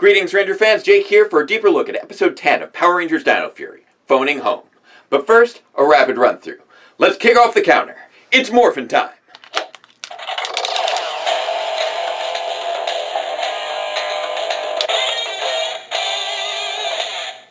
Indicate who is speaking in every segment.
Speaker 1: Greetings, Ranger fans. Jake here for a deeper look at episode 10 of Power Rangers Dino Fury, Phoning Home. But first, a rapid run-through. Let's kick off the counter. It's morphin' time.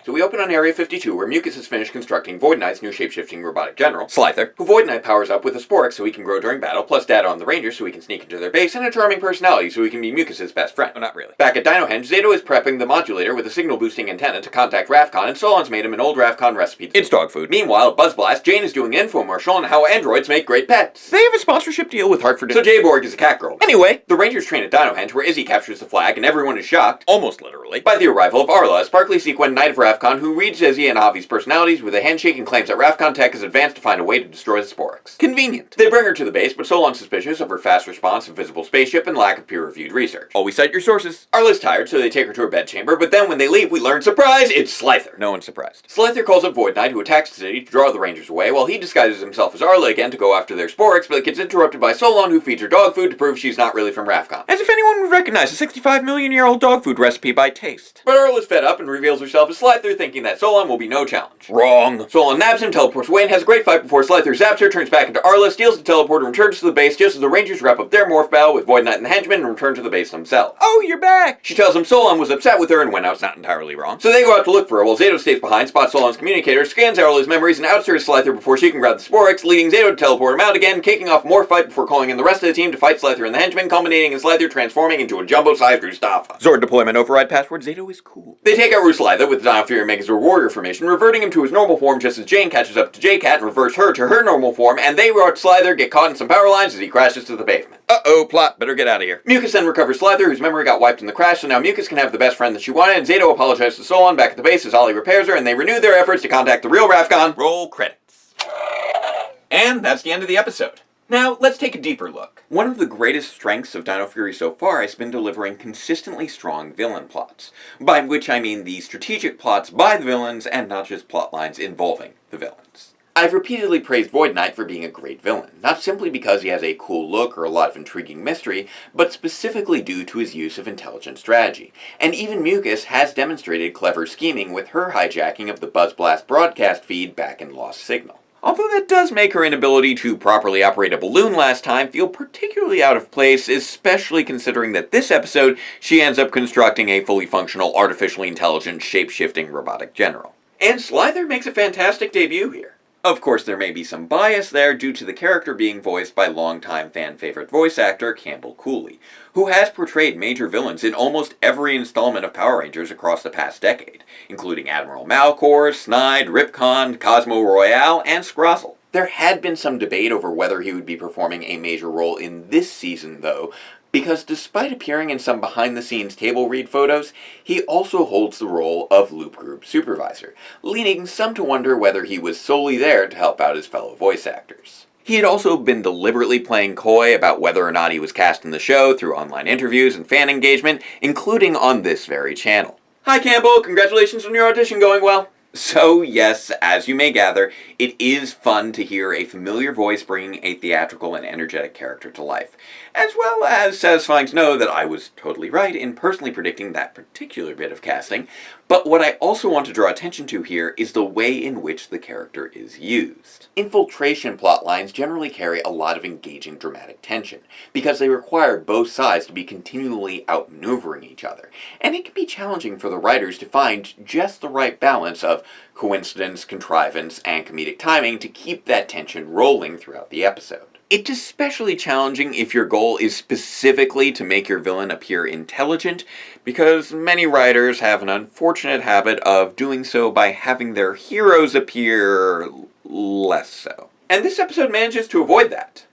Speaker 1: So we open on Area 52, where Mucus has finished constructing Void Knight's new shape-shifting robotic general, Slither, who Void Knight powers up with a Spork so he can grow during battle, plus data on the Rangers so he can sneak into their base, and a charming personality so he can be Mucus's best friend. Well, not really. Back at Dinohenge, Zato is prepping the modulator with a signal-boosting antenna to contact Ravcon, and Solon's made him an old Ravcon recipe. It's dog food. Meanwhile, at Buzzblast, Jane is doing an infomercial on how androids make great pets. They have a sponsorship deal with Hartford, so J-Borg is a cat girl. Anyway, the Rangers train at Dinohenge, where Izzy captures the flag, and everyone is shocked, almost literally, by the arrival of Arla, a sparkly sequin knight of Ravcon who reads Izzy and Avi's personalities with a handshake and claims that Ravcon Tech has advanced to find a way to destroy the Sporks. Convenient. They bring her to the base, but Solon's suspicious of her fast response, invisible spaceship, and lack of peer-reviewed research. Always cite your sources. Arla's tired, so they take her to her bedchamber, but then when they leave, we learn, surprise, it's Slither. No one's surprised. Slither calls up Void Knight, who attacks the city to draw the Rangers away, while he disguises himself as Arla again to go after their Sporks, but gets interrupted by Solon, who feeds her dog food to prove she's not really from Ravcon. As if anyone would recognize a 65 million-year-old dog food recipe by taste. But Arla's fed up and reveals herself as Slither, thinking that Solon will be no challenge. Wrong. Solon nabs him, teleports away, and has a great fight before Slither zaps her, turns back into Arla, steals the teleporter, and returns to the base just as the Rangers wrap up their morph battle with Void Knight and the henchmen and return to the base themselves. Oh, you're back! She tells him Solon was upset with her and went out's not entirely wrong. So they go out to look for her while Zato stays behind, spots Solon's communicator, scans Arla's memories, and outs her as Slither before she can grab the Sporks, leading Zato to teleport him out again, kicking off more fight before calling in the rest of the team to fight Slither and the henchmen, culminating in Slither transforming into a jumbo-sized Rustafa. Zord deployment override password, Zato is cool. They take out Slither with the Dino Fury Megazord warrior formation, reverting him to his normal form just as Jane catches up to J-Cat and reverts her to her normal form, and they watch Slither get caught in some power lines as he crashes to the pavement. Uh-oh, plot, better get out of here. Mucus then recovers Slither, whose memory got wiped in the crash, so now Mucus can have the best friend that she wanted, and Zato apologizes to Solon back at the base as Ollie repairs her, and they renew their efforts to contact the real Ravcon. Roll credits. And that's the end of the episode. Now, let's take a deeper look. One of the greatest strengths of Dino Fury so far has been delivering consistently strong villain plots, by which I mean the strategic plots by the villains and not just plot lines involving the villains. I've repeatedly praised Void Knight for being a great villain, not simply because he has a cool look or a lot of intriguing mystery, but specifically due to his use of intelligent strategy. And even Mucus has demonstrated clever scheming with her hijacking of the Buzzblast broadcast feed back in Lost Signal. Although that does make her inability to properly operate a balloon last time feel particularly out of place, especially considering that this episode she ends up constructing a fully functional, artificially intelligent, shape-shifting robotic general. And Slither makes a fantastic debut here. Of course, there may be some bias there due to the character being voiced by longtime fan-favorite voice actor Campbell Cooley, who has portrayed major villains in almost every installment of Power Rangers across the past decade, including Admiral Malcor, Snide, Ripcon, Cosmo Royale, and Scrozzle. There had been some debate over whether he would be performing a major role in this season, though, because despite appearing in some behind-the-scenes table read photos, he also holds the role of Loop Group Supervisor, leading some to wonder whether he was solely there to help out his fellow voice actors. He had also been deliberately playing coy about whether or not he was cast in the show through online interviews and fan engagement, including on this very channel. Hi Campbell, congratulations on your audition going well. So yes, as you may gather, it is fun to hear a familiar voice bringing a theatrical and energetic character to life, as well as satisfying to know that I was totally right in personally predicting that particular bit of casting, but what I also want to draw attention to here is the way in which the character is used. Infiltration plotlines generally carry a lot of engaging dramatic tension, because they require both sides to be continually outmaneuvering each other, and it can be challenging for the writers to find just the right balance of coincidence, contrivance, and comedic timing to keep that tension rolling throughout the episode. It's especially challenging if your goal is specifically to make your villain appear intelligent, because many writers have an unfortunate habit of doing so by having their heroes appear less so. And this episode manages to avoid that.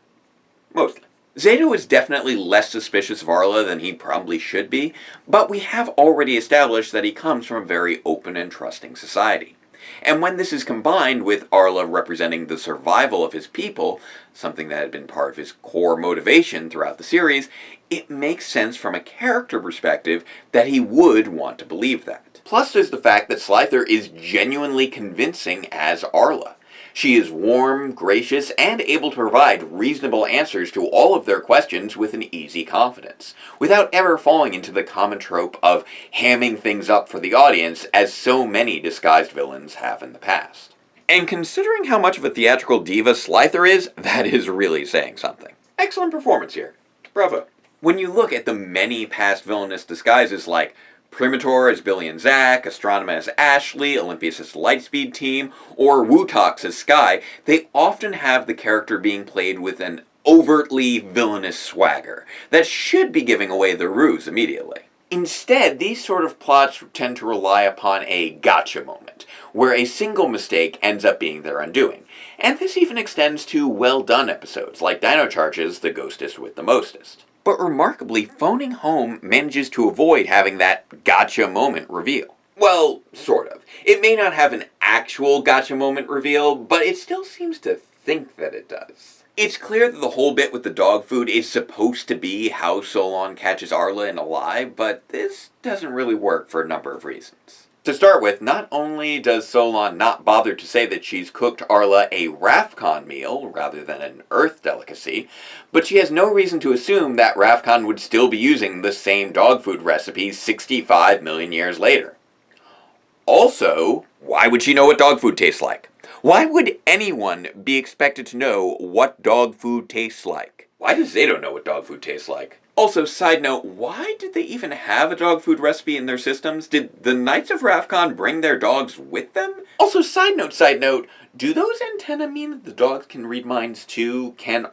Speaker 1: Mostly. Zato is definitely less suspicious of Arla than he probably should be, but we have already established that he comes from a very open and trusting society. And when this is combined with Arla representing the survival of his people, something that had been part of his core motivation throughout the series, it makes sense from a character perspective that he would want to believe that. Plus there's the fact that Slither is genuinely convincing as Arla. She is warm, gracious, and able to provide reasonable answers to all of their questions with an easy confidence, without ever falling into the common trope of hamming things up for the audience as so many disguised villains have in the past. And considering how much of a theatrical diva Slither is, that is really saying something. Excellent performance here. Bravo. When you look at the many past villainous disguises like Primator as Billy and Zack, Astronema as Ashley, Olympius as Lightspeed Team, or Wutox as Sky, they often have the character being played with an overtly villainous swagger that should be giving away the ruse immediately. Instead, these sort of plots tend to rely upon a gotcha moment, where a single mistake ends up being their undoing. And this even extends to well-done episodes, like Dino Charge's The Ghostest with the Mostest. But remarkably, Phoning Home manages to avoid having that gotcha moment reveal. Well, sort of. It may not have an actual gotcha moment reveal, but it still seems to think that it does. It's clear that the whole bit with the dog food is supposed to be how Solon catches Arla in a lie, but this doesn't really work for a number of reasons. To start with, not only does Solon not bother to say that she's cooked Arla a Rafcon meal rather than an Earth delicacy, but she has no reason to assume that Rafcon would still be using the same dog food recipe 65 million years later. Also, why would she know what dog food tastes like? Why would anyone be expected to know what dog food tastes like? Why does Zato know what dog food tastes like? Also, side note, why did they even have a dog food recipe in their systems? Did the Knights of Rafcon bring their dogs with them? Also, side note, do those antennae mean that the dogs can read minds too? Can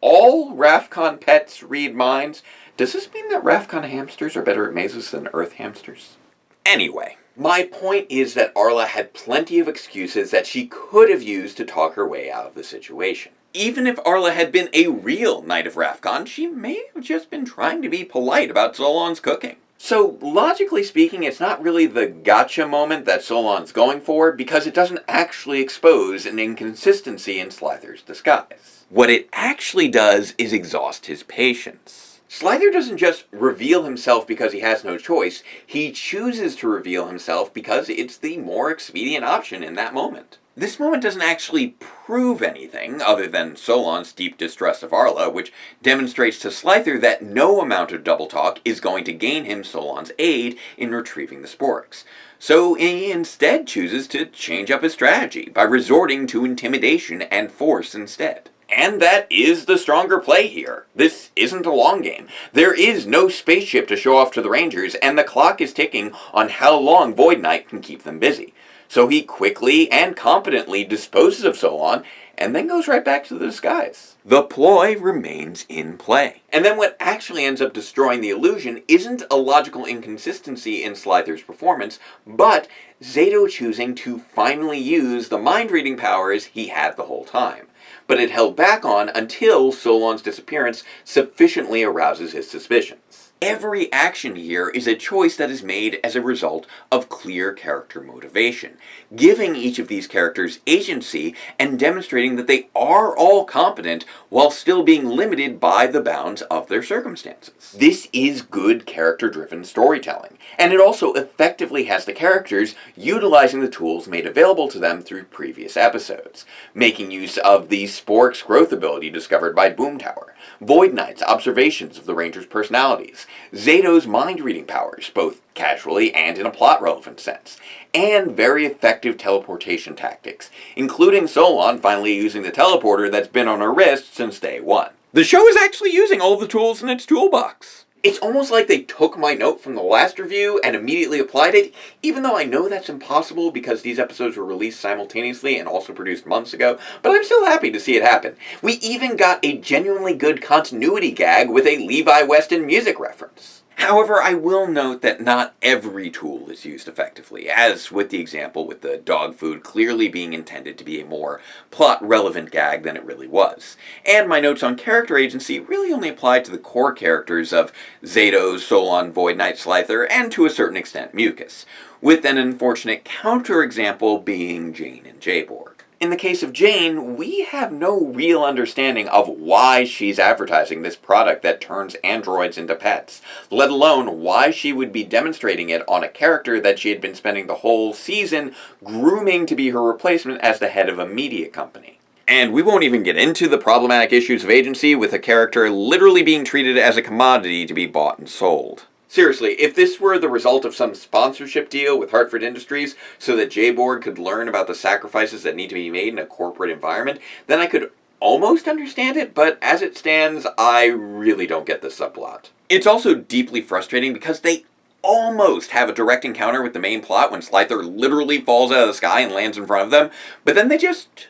Speaker 1: all Rafcon pets read minds? Does this mean that Rafcon hamsters are better at mazes than Earth hamsters? Anyway, my point is that Arla had plenty of excuses that she could have used to talk her way out of the situation. Even if Arla had been a real Knight of Rafcon, she may have just been trying to be polite about Solon's cooking. So, logically speaking, it's not really the gotcha moment that Solon's going for, because it doesn't actually expose an inconsistency in Slither's disguise. What it actually does is exhaust his patience. Slither doesn't just reveal himself because he has no choice, he chooses to reveal himself because it's the more expedient option in that moment. This moment doesn't actually prove anything, other than Solon's deep distrust of Arla, which demonstrates to Slither that no amount of double talk is going to gain him Solon's aid in retrieving the Sporks. So he instead chooses to change up his strategy by resorting to intimidation and force instead. And that is the stronger play here. This isn't a long game. There is no spaceship to show off to the Rangers, and the clock is ticking on how long Void Knight can keep them busy. So he quickly and competently disposes of Solon, and then goes right back to the disguise. The ploy remains in play. And then what actually ends up destroying the illusion isn't a logical inconsistency in Slither's performance, but Zato choosing to finally use the mind-reading powers he had the whole time. But it held back on until Solon's disappearance sufficiently arouses his suspicions. Every action here is a choice that is made as a result of clear character motivation, giving each of these characters agency and demonstrating that they are all competent while still being limited by the bounds of their circumstances. This is good character-driven storytelling, and it also effectively has the characters utilizing the tools made available to them through previous episodes, making use of the Spork's growth ability discovered by Boomtower, Void Knight's observations of the Rangers' personalities, Zato's mind-reading powers, both casually and in a plot-relevant sense, and very effective teleportation tactics, including Solon finally using the teleporter that's been on her wrist since day one. The show is actually using all of the tools in its toolbox. It's almost like they took my note from the last review and immediately applied it, even though I know that's impossible because these episodes were released simultaneously and also produced months ago, but I'm still happy to see it happen. We even got a genuinely good continuity gag with a Levi Weston music reference. However, I will note that not every tool is used effectively, as with the example with the dog food clearly being intended to be a more plot-relevant gag than it really was. And my notes on character agency really only apply to the core characters of Zato, Solon, Void Knight, Slither, and to a certain extent Mucus, with an unfortunate counterexample being Jane and J-Borg. In the case of Jane, we have no real understanding of why she's advertising this product that turns androids into pets, let alone why she would be demonstrating it on a character that she had been spending the whole season grooming to be her replacement as the head of a media company. And we won't even get into the problematic issues of agency with a character literally being treated as a commodity to be bought and sold. Seriously, if this were the result of some sponsorship deal with Hartford Industries so that J-Borg could learn about the sacrifices that need to be made in a corporate environment, then I could almost understand it, but as it stands, I really don't get the subplot. It's also deeply frustrating because they almost have a direct encounter with the main plot when Slither literally falls out of the sky and lands in front of them, but then they just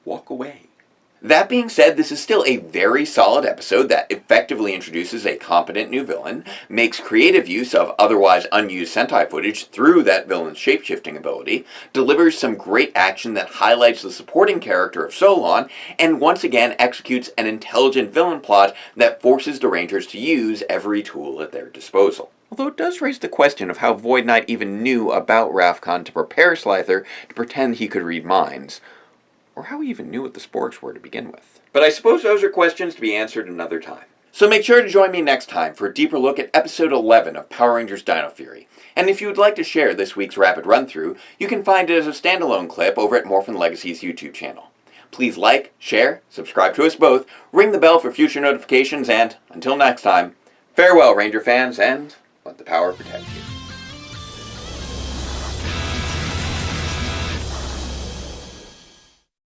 Speaker 1: walk away. That being said, this is still a very solid episode that effectively introduces a competent new villain, makes creative use of otherwise unused Sentai footage through that villain's shapeshifting ability, delivers some great action that highlights the supporting character of Solon, and once again executes an intelligent villain plot that forces the Rangers to use every tool at their disposal. Although it does raise the question of how Void Knight even knew about Rafkon to prepare Slither to pretend he could read minds, or how he even knew what the sporks were to begin with. But I suppose those are questions to be answered another time. So make sure to join me next time for a deeper look at episode 11 of Power Rangers Dino Fury. And if you would like to share this week's rapid run-through, you can find it as a standalone clip over at Morphin Legacy's YouTube channel. Please like, share, subscribe to us both, ring the bell for future notifications, and until next time, farewell Ranger fans, and let the power protect you.